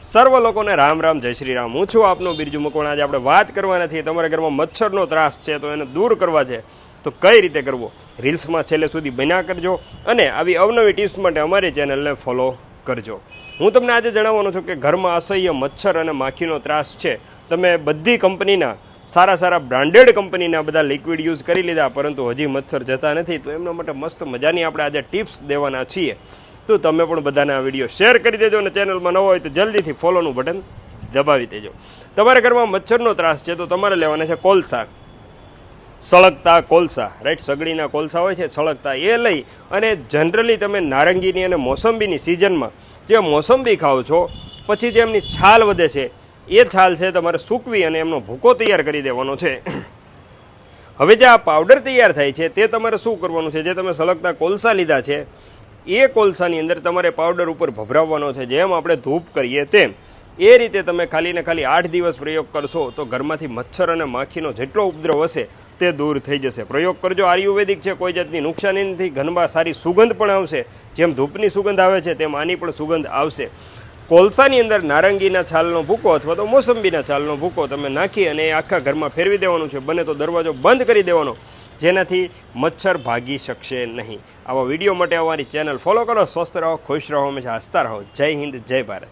સર્વ લોકોને રામ રામ જય શ્રી રામ. હું છું આપનો બિરજુ મકવાણા. આજે આપણે વાત કરવાના છીએ તમારા ઘરમાં મચ્છરનો ત્રાસ છે તો એને દૂર કરવા છે તો કઈ રીતે કરવો. રીલ્સમાં છેલ્લે સુધી બન્યા કરજો અને આવી અવનવી ટિપ્સ માટે અમારી ચેનલને ફોલો કરજો. હું તમને આજે જણાવવાનો છું કે ઘરમાં અસહ્ય મચ્છર અને માખીનો ત્રાસ છે. તમે બધી કંપનીના સારા બ્રાન્ડેડ કંપનીના બધા લિક્વિડ યુઝ કરી લીધા પરંતુ હજી મચ્છર જતા નથી, તો એમના માટે મસ્ત મજાની આપણે આજે ટિપ્સ દેવાના છીએ. તો તમે પણ બધાને આ વિડીયો શેર કરી દેજો અને ચેનલમાં નવો હોય તો જલ્દીથી ફોલોનું બટન દબાવી દેજો. તમારા ઘરમાં મચ્છરનો ત્રાસ છે તો તમારે લેવાના છે કોલસા, સળગતા કોલસા, રાઈટ. સગડીના કોલસા હોય છે સળગતા, એ લઈ અને જનરલી તમે નારંગીની અને મોસંબીની સિઝનમાં જે મોસંબી ખાઓ છો પછી જે એમની છાલ વધે છે એ છાલ છે તમારે સૂકવી અને એમનો ભૂકો તૈયાર કરી દેવાનો છે. હવે જે આ પાવડર તૈયાર થાય છે તે તમારે શું કરવાનું છે, જે તમે સળગતા કોલસા લીધા છે એ કોલસાની અંદર તમારે પાવડર ઉપર ભભરાવવાનો છે, જેમ આપણે ધૂપ કરીએ તેમ. એ રીતે તમે ખાલી ને ખાલી 8 દિવસ પ્રયોગ કરશો તો ઘરમાંથી મચ્છર અને માખીનો જેટલો ઉપદ્રવ હશે તે દૂર થઈ જશે. પ્રયોગ કરજો, આયુર્વેદિક છે, કોઈ જાતની નુકસાની નથી. ઘરમાં સારી સુગંધ પણ આવશે, જેમ ધૂપની સુગંધ આવે છે તેમ આની પણ સુગંધ આવશે. કોલસાની અંદર નારંગીના છાલનો ભૂકો અથવા તો મોસંબીના છાલનો ભૂકો તમે નાખી અને એ આખા ઘરમાં ફેરવી દેવાનું છે. બને તો દરવાજો બંધ કરી દેવાનો, જેનાથી મચ્છર ભાગી શકશે નહીં. આવા વિડીયો માટે અમારી ચેનલ ફોલો કરો. સ્વસ્થ રહો, ખુશ રહો, હંમેશા હસતા રહો. જય હિન્દ, જય ભારત.